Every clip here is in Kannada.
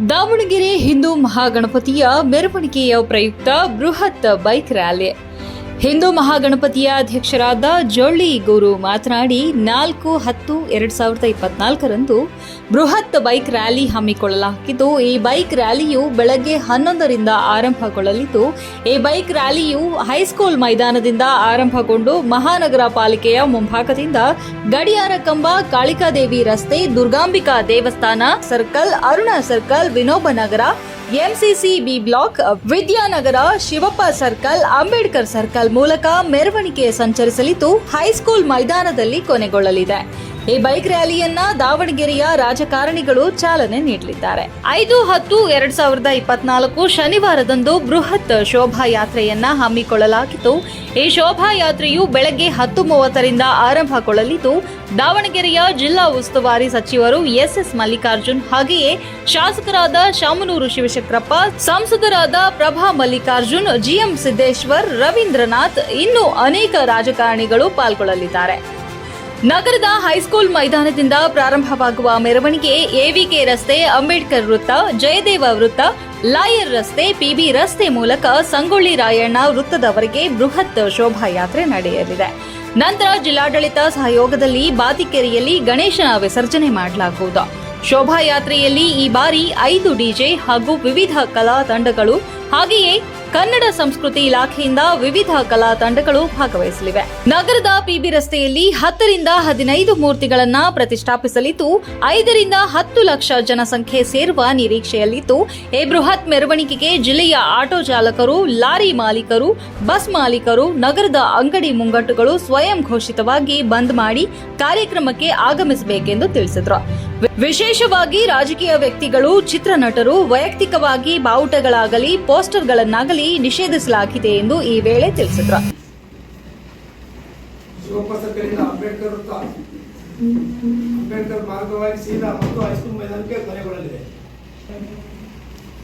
ದಾವಣಗೆರೆ ಹಿಂದೂ ಮಹಾಗಣಪತಿಯ ಮೆರವಣಿಗೆಯ ಪ್ರಯುಕ್ತ ಬೃಹತ್ ಬೈಕ್ ರ್ಯಾಲಿ. ಹಿಂದೂ ಮಹಾಗಣಪತಿಯ ಅಧ್ಯಕ್ಷರಾದ ಜೊಳ್ಳಿ ಗುರು ಮಾತನಾಡಿ 4/10/2024 ಬೃಹತ್ ಬೈಕ್ ರ್ಯಾಲಿ ಹಮ್ಮಿಕೊಳ್ಳಲಾಗಿದ್ದು, ಈ ಬೈಕ್ ರ್ಯಾಲಿಯು ಬೆಳಗ್ಗೆ 11ರಿಂದ ಆರಂಭಗೊಳ್ಳಲಿದ್ದು, ಈ ಬೈಕ್ ರ್ಯಾಲಿಯು ಹೈಸ್ಕೂಲ್ ಮೈದಾನದಿಂದ ಆರಂಭಗೊಂಡು ಮಹಾನಗರ ಪಾಲಿಕೆಯ ಮುಂಭಾಗದಿಂದ ಗಡಿಯಾರ ಕಂಬ, ಕಾಳಿಕಾದೇವಿ ರಸ್ತೆ, ದುರ್ಗಾಂಬಿಕಾ ದೇವಸ್ಥಾನ circle, Aruna circle, Vinoba Nagar, MCC B block, Vidyanagar, Shivappa circle, Ambedkar circle ಮೂಲಕ ಮೆರವಣಿಗೆ ಸಂಚರಿಸಲಿದ್ದು ಹೈಸ್ಕೂಲ್ ಮೈದಾನದಲ್ಲಿ ಕೊನೆಗೊಳ್ಳಲಿದೆ. ಈ ಬೈಕ್ ರ್ಯಾಲಿಯನ್ನ ದಾವಣಗೆರೆಯ ರಾಜಕಾರಣಿಗಳು ಚಾಲನೆ ನೀಡಲಿದ್ದಾರೆ. 5/10/2024 ಶನಿವಾರದಂದು ಬೃಹತ್ ಶೋಭಾಯಾತ್ರೆಯನ್ನ ಹಮ್ಮಿಕೊಳ್ಳಲಾಗಿದ್ದು, ಈ ಶೋಭಾಯಾತ್ರೆಯು ಬೆಳಗ್ಗೆ 10:30ರಿಂದ ಆರಂಭಗೊಳ್ಳಲಿದ್ದು, ದಾವಣಗೆರೆಯ ಜಿಲ್ಲಾ ಉಸ್ತುವಾರಿ ಸಚಿವರು ಎಸ್ಎಸ್ ಮಲ್ಲಿಕಾರ್ಜುನ್, ಹಾಗೆಯೇ ಶಾಸಕರಾದ ಶಾಮನೂರು ಶಿವಶಂಕರಪ್ಪ, ಸಂಸದರಾದ ಪ್ರಭಾ ಮಲ್ಲಿಕಾರ್ಜುನ್, ಜಿಎಂ ಸಿದ್ದೇಶ್ವರ್, ರವೀಂದ್ರನಾಥ್, ಇನ್ನೂ ಅನೇಕ ರಾಜಕಾರಣಿಗಳು ಪಾಲ್ಗೊಳ್ಳಲಿದ್ದಾರೆ. ನಗರದ ಹೈಸ್ಕೂಲ್ ಮೈದಾನದಿಂದ ಪ್ರಾರಂಭವಾಗುವ ಮೆರವಣಿಗೆ ಎವಿಕೆ ರಸ್ತೆ, ಅಂಬೇಡ್ಕರ್ ವೃತ್ತ, ಜಯದೇವ ವೃತ್ತ, ಲಾಯರ್ ರಸ್ತೆ, ಪಿಬಿ ರಸ್ತೆ ಮೂಲಕ ಸಂಗೊಳ್ಳಿ ರಾಯಣ್ಣ ವೃತ್ತದವರೆಗೆ ಬೃಹತ್ ಶೋಭಾಯಾತ್ರೆ ನಡೆಯಲಿದೆ. ನಂತರ ಜಿಲ್ಲಾಡಳಿತ ಸಹಯೋಗದಲ್ಲಿ ಬಾತಿಕೆರೆಯಲ್ಲಿ ಗಣೇಶನ ವಿಸರ್ಜನೆ ಮಾಡಲಾಗುವುದು. ಶೋಭಾಯಾತ್ರೆಯಲ್ಲಿ ಈ ಬಾರಿ 5 ಡಿಜೆ ಹಾಗೂ ವಿವಿಧ ಕಲಾ ತಂಡಗಳು, ಹಾಗೆಯೇ ಕನ್ನಡ ಸಂಸ್ಕೃತಿ ಇಲಾಖೆಯಿಂದ ವಿವಿಧ ಕಲಾ ತಂಡಗಳು ಭಾಗವಹಿಸಲಿವೆ. ನಗರದ ಪಿಬಿ ರಸ್ತೆಯಲ್ಲಿ 10ರಿಂದ 15 ಮೂರ್ತಿಗಳನ್ನು ಪ್ರತಿಷ್ಠಾಪಿಸಲಿದ್ದು, 5ರಿಂದ 10 ಲಕ್ಷ ಜನಸಂಖ್ಯೆ ಸೇರುವ ನಿರೀಕ್ಷೆಯಲ್ಲಿದ್ದು, ಈ ಬೃಹತ್ ಮೆರವಣಿಗೆಗೆ ಜಿಲ್ಲೆಯ ಆಟೋ ಚಾಲಕರು, ಲಾರಿ ಮಾಲೀಕರು, ಬಸ್ ಮಾಲೀಕರು, ನಗರದ ಅಂಗಡಿ ಮುಂಗಟ್ಟುಗಳು ಸ್ವಯಂ ಘೋಷಿತವಾಗಿ ಬಂದ್ ಮಾಡಿ ಕಾರ್ಯಕ್ರಮಕ್ಕೆ ಆಗಮಿಸಬೇಕೆಂದು ತಿಳಿಸಿದರು. ವಿಶೇಷವಾಗಿ ರಾಜಕೀಯ ವ್ಯಕ್ತಿಗಳು, ಚಿತ್ರನಟರು ವೈಯಕ್ತಿಕವಾಗಿ ಬಾವುಟಗಳಾಗಲಿ ಪೋಸ್ಟರ್ಗಳನ್ನಾಗಲಿ ನಿಷೇಧಿಸಲಾಗಿದೆ ಎಂದು ಈ ವೇಳೆ ತಿಳಿಸಿದರು. ಶಿವಪ್ಪ ಸರ್ಕಲಿಂದ ಅಂಬೇಡ್ಕರ್ ಮಾರ್ಗವಾಗಿ ಸೀದಾ ಮತ್ತು ಹೈಸ್ಕೂಲ್ ಮೈದಾನಕ್ಕೆ ಕೊನೆಗೊಳ್ಳಲಿದೆ.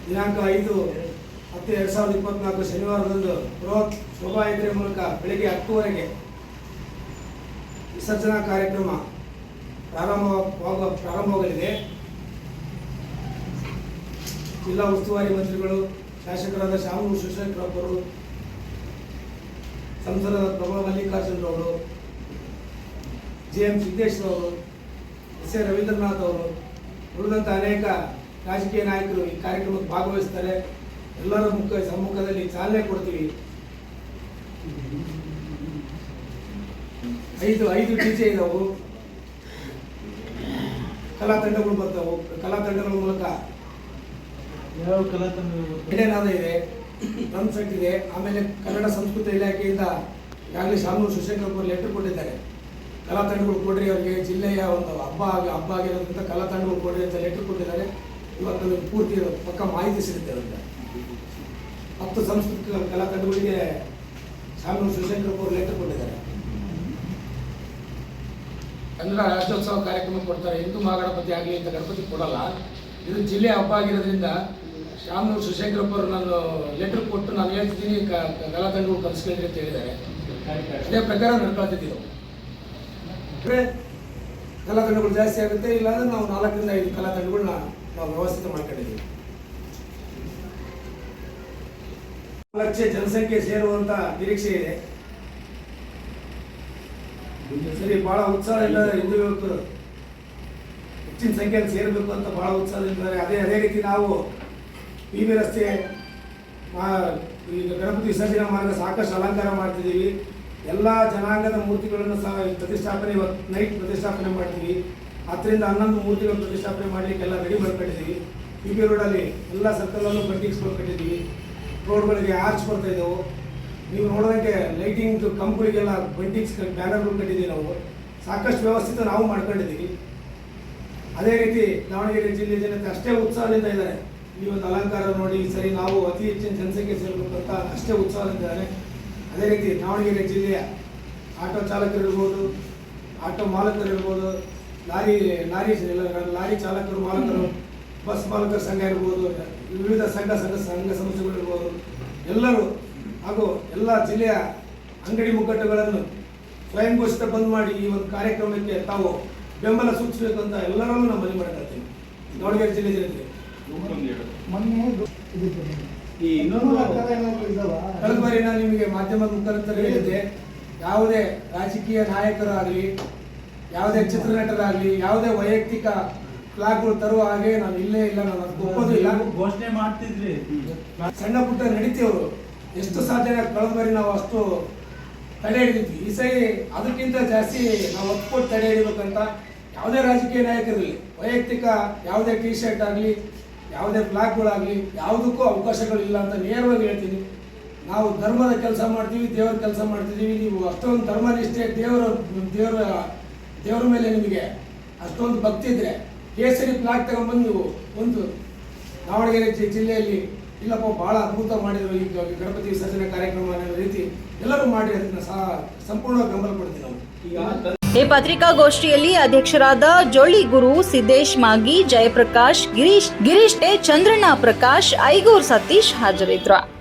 ದಿನಾಂಕ 5/10/2024 ಶನಿವಾರದಂದು ಬೃಹತ್ ಶೋಭಾಯಾತ್ರೆ ಮೂಲಕ ಬೆಳಗ್ಗೆ 10 ವಿಸರ್ಜನಾ ಕಾರ್ಯಕ್ರಮ ಪ್ರಾರಂಭವಾಗಲಿದೆ. ಜಿಲ್ಲಾ ಉಸ್ತುವಾರಿ ಮಂತ್ರಿಗಳು, ಶಾಸಕರಾದ ಶಾಮನೂರು ಶಿವಶಂಕರಪ್ಪರು, ಸಂಸದರಾದ ಪ್ರಭಾ ಮಲ್ಲಿಕಾರ್ಜುನ್ ಅವರು, ಜಿಎಂ ಸಿದ್ದೇಶ್ವರ ಅವರು, ಎಸ್ ಎ ರವೀಂದ್ರನಾಥ್ ಅವರು, ಉಳಿದಂಥ ಅನೇಕ ರಾಜಕೀಯ ನಾಯಕರು ಈ ಕಾರ್ಯಕ್ರಮಕ್ಕೆ ಭಾಗವಹಿಸ್ತಾರೆ. ಎಲ್ಲರ ಸಮ್ಮುಖದಲ್ಲಿ ಚಾಲನೆ ಕೊಡ್ತೀವಿ. 5 ಡಿಜೆ ಇದಾವು, ಕಲಾ ತಂಡಗಳು ಬರ್ತಾವು. ಕಲಾ ತಂಡಗಳ ಮೂಲಕ ಏನಾದ ಇದೆ, ಡ್ರಮ್ ಸೆಟ್ ಇದೆ. ಆಮೇಲೆ ಕನ್ನಡ ಸಂಸ್ಕೃತಿ ಇಲಾಖೆಯಿಂದ ಈಗಾಗಲೇ ಶಾಮನೂರು ಶಿವಶಂಕರಪ್ಪ ಲೆಟರ್ ಕೊಟ್ಟಿದ್ದಾರೆ. ಕಲಾ ತಂಡಗಳು ಕೊಡ್ರಿ, ಅವರಿಗೆ ಜಿಲ್ಲೆಯ ಒಂದು ಹಬ್ಬ ಆಗಿರೋದ್ರಿಂದ ಕಲಾ ತಂಡಗಳು ಕೊಡ್ರಿ ಅಂತ ಲೆಟರ್ ಕೊಟ್ಟಿದ್ದಾರೆ. ಇವತ್ತು ನಮಗೆ ಪೂರ್ತಿ ಪಕ್ಕ ಮಾಹಿತಿ ಸಿಗುತ್ತೆ ಅಂತ 10 ಸಾಂಸ್ಕೃತಿಕ ಕಲಾ ತಂಡಗಳಿಗೆ ಶಾಮನೂರು ಶಿವಶಂಕರಪ್ಪ ಅವರು ಲೆಟರ್ ಕೊಟ್ಟಿದ್ದಾರೆ. ಕನ್ನಡ ರಾಜ್ಯೋತ್ಸವ ಕಾರ್ಯಕ್ರಮ ಕೊಡ್ತಾರೆ. ಹಿಂದೂ ಮಹಾಗಣಪತಿ ಆಗಲಿ ಅಂತ ಗಣಪತಿ ಕೊಡಲ್ಲ. ಇದು ಜಿಲ್ಲೆ ಹಬ್ಬ ಆಗಿರೋದ್ರಿಂದ ಶಾಮನೂರು ಶಿವಶಂಕರಪ್ಪ ಅವರು ನಾನು ಲೆಟರ್ ಕೊಟ್ಟು ನಾನು ಹೇಳ್ತಿದ್ದೀನಿ, ಕಲಾ ತಂಡಗಳು ಕಲಿಸ್ಕೊಳ್ರಿ ಅಂತ ಹೇಳಿದ್ದಾರೆ. ಅದೇ ಪ್ರಕಾರ ನಡ್ಕೊಳ್ತಿದ್ದೀವಿ. ಕಲಾ ತಂಡಗಳು ಜಾಸ್ತಿ ಆಗುತ್ತೆ, ಇಲ್ಲಾಂದ್ರೆ ನಾವು 4ರಿಂದ 5 ಕಲಾ ತಂಡಗಳನ್ನ ನಾವು ವ್ಯವಸ್ಥಿತ ಮಾಡ್ಕೊಂಡಿದ್ದೀವಿ. 4 ಲಕ್ಷ ಜನಸಂಖ್ಯೆ ಸೇರುವಂತ ನಿರೀಕ್ಷೆ ಇದೆ. ಸರಿ, ಬಹಳ ಉತ್ಸಾಹದಿಂದ ಹಿಂದೂ ಯುವಕರು ಹೆಚ್ಚಿನ ಸಂಖ್ಯೆಯಲ್ಲಿ ಸೇರಬೇಕು ಅಂತ ಬಹಳ ಉತ್ಸಾಹದಿಂದಿದ್ದಾರೆ. ಅದೇ ರೀತಿ ನಾವು ಪಿಬಿ ರಸ್ತೆ ಈಗ ಗಣಪತಿ ವಿಸರ್ಜನೆ ಮಾರ್ಗ ಸಾಕಷ್ಟು ಅಲಂಕಾರ ಮಾಡ್ತಿದ್ದೀವಿ. ಎಲ್ಲ ಜನಾಂಗದ ಮೂರ್ತಿಗಳನ್ನು ಸಹ ಪ್ರತಿಷ್ಠಾಪನೆ ಇವತ್ತು ನೈಟ್ ಪ್ರತಿಷ್ಠಾಪನೆ ಮಾಡ್ತೀವಿ. 10ರಿಂದ 11 ಮೂರ್ತಿಗಳು ಪ್ರತಿಷ್ಠಾಪನೆ ಮಾಡಲಿಕ್ಕೆಲ್ಲ ರೆಡಿ ಮಾಡ್ಕೊಂಡಿದ್ದೀವಿ. ಪಿಬಿ ರೋಡಲ್ಲಿ ಎಲ್ಲ ಸರ್ಕಲಲ್ಲೂ ಬಂಟಿಂಗ್ಸ್ಗಳು ಕಟ್ಟಿದ್ದೀವಿ. ರೋಡ್ಗಳಿಗೆ ಆರ್ಚ್ ಬರ್ತಾ ಇದ್ದವು. ನೀವು ನೋಡೋದಕ್ಕೆ ಲೈಟಿಂಗ್ ಕಂಪ್ಗಳಿಗೆಲ್ಲ ಬಂಟಿಂಗ್ಸ್ ಬ್ಯಾನರ್ಗಳು ಕಟ್ಟಿದ್ದೀವಿ. ನಾವು ಸಾಕಷ್ಟು ವ್ಯವಸ್ಥಿತ ನಾವು ಮಾಡ್ಕೊಂಡಿದ್ದೀವಿ. ಅದೇ ರೀತಿ ದಾವಣಗೆರೆ ಜಿಲ್ಲೆ ಜನತೆ ಅಷ್ಟೇ ಉತ್ಸಾಹದಿಂದ ಇದ್ದಾರೆ. ಈ ಒಂದು ಅಲಂಕಾರ ನೋಡಿ, ಸರಿ ನಾವು ಅತಿ ಹೆಚ್ಚಿನ ಜನಸಂಖ್ಯೆ ಸೇರಬೇಕಂತ ಅಷ್ಟೇ ಉತ್ಸಾಹದಿಂದ ಇದ್ದಾರೆ. ಅದೇ ರೀತಿ ದಾವಣಗೆರೆ ಜಿಲ್ಲೆಯ ಆಟೋ ಚಾಲಕರಿರ್ಬೋದು, ಆಟೋ ಮಾಲಕರಿರ್ಬೋದು, ಲಾರಿ ಚಾಲಕರು, ಮಾಲಕರು, ಬಸ್ ಮಾಲಕರ ಸಂಘ ಇರ್ಬೋದು, ವಿವಿಧ ಸಂಘ ಸಂಸ್ಥೆಗಳಿರ್ಬೋದು, ಎಲ್ಲರೂ ಹಾಗೂ ಎಲ್ಲ ಜಿಲ್ಲೆಯ ಅಂಗಡಿ ಮುಗ್ಗಟ್ಟುಗಳನ್ನು ಸ್ವಯಂ ಘೋಷಿತ ಬಂದ್ ಮಾಡಿ ಈ ಒಂದು ಕಾರ್ಯಕ್ರಮಕ್ಕೆ ತಾವು ಬೆಂಬಲ ಸೂಚಿಸಬೇಕು ಅಂತ ಎಲ್ಲರನ್ನೂ ನಾನು ಮನವಿ ಮಾಡ್ತಾ ಇದ್ದೀನಿ. ದಾವಣಗೆರೆ ಜಿಲ್ಲೆ ಜನತೆ ಈ ಇನ್ನೊಂದು ಕಳೆದ ಬಾರಿ ನಾನು ನಿಮಗೆ ಮಾಧ್ಯಮದ ಮುಖಾಂತರ ಹೇಳಿದ್ದೆ, ಯಾವುದೇ ರಾಜಕೀಯ ನಾಯಕರಾಗಲಿ, ಯಾವುದೇ ಚಿತ್ರನಟರಾಗಲಿ, ಯಾವುದೇ ವೈಯಕ್ತಿಕ ಫ್ಲಾಗ್ಗಳು ತರುವ ಹಾಗೆ ನಾನು ಇಲ್ಲೇ ಇಲ್ಲ, ನಾನು ಅದಕ್ಕೆ ಒಪ್ಪೋದಿಲ್ಲ. ಘೋಷಣೆ ಮಾಡ್ತಿದ್ರಿ, ಸಣ್ಣ ಪುಟ್ಟ ನಡೀತೀವರು ಎಷ್ಟು ಸಾಧ್ಯ ಕಳೆದ ಬಾರಿ ನಾವು ಅಷ್ಟು ತಡೆ ಹಿಡಿದಿದ್ವಿ. ಈ ಸರಿ ಅದಕ್ಕಿಂತ ಜಾಸ್ತಿ ನಾವು ಒಪ್ಪಿಕೊಟ್ಟು ತಡೆ ಹಿಡಿಬೇಕಂತ ಯಾವುದೇ ರಾಜಕೀಯ ನಾಯಕರಲ್ಲಿ ವೈಯಕ್ತಿಕ ಯಾವುದೇ ಟಿ ಶರ್ಟ್ ಆಗಲಿ, ಯಾವುದೇ ಫ್ಲಾಗ್ಗಳಾಗಲಿ ಯಾವುದಕ್ಕೂ ಅವಕಾಶಗಳಿಲ್ಲ ಅಂತ ನೇರವಾಗಿ ಹೇಳ್ತೀನಿ. ನಾವು ಧರ್ಮದ ಕೆಲಸ ಮಾಡ್ತೀವಿ, ದೇವರ ಕೆಲಸ ಮಾಡ್ತಿದ್ದೀವಿ. ನೀವು ಅಷ್ಟೊಂದು ಧರ್ಮನಿಷ್ಠೆ, ದೇವರ ಮೇಲೆ ನಿಮಗೆ ಅಷ್ಟೊಂದು ಭಕ್ತಿ ಇದ್ರೆ ಕೇಸರಿ ಫ್ಲಾಗ್ ತಗೊಂಡ್ಬಂದು ನೀವು ಒಂದು ದಾವಣಗೆರೆ ಜಿಲ್ಲೆಯಲ್ಲಿ ಇಲ್ಲಪ್ಪ ಭಾಳ ಅದ್ಭುತ ಮಾಡಿದ್ರು ಈ ಗಣಪತಿ ವಿಸರ್ಜನೆ ಕಾರ್ಯಕ್ರಮ ಅನ್ನೋ ರೀತಿ ಎಲ್ಲರೂ ಮಾಡಿ ಅದನ್ನ ಸಂಪೂರ್ಣವಾಗಿ ಬೆಂಬಲ ಕೊಡ್ತೀವಿ ನಾವು. ಈ ಪತ್ರಿಕಾಗೋಷ್ಠಿಯಲ್ಲಿ ಅಧ್ಯಕ್ಷರಾದ ಜೋಳಿ ಗುರು, ಸಿದ್ದೇಶ್ ಮಾಗಿ, ಜಯಪ್ರಕಾಶ್, ಗಿರೀಶ್ ಎ, ಚಂದ್ರಣ್ಣ ಪ್ರಕಾಶ್, ಐಗೂರ್ ಸತೀಶ್ ಹಾಜರಿದ್ದರು.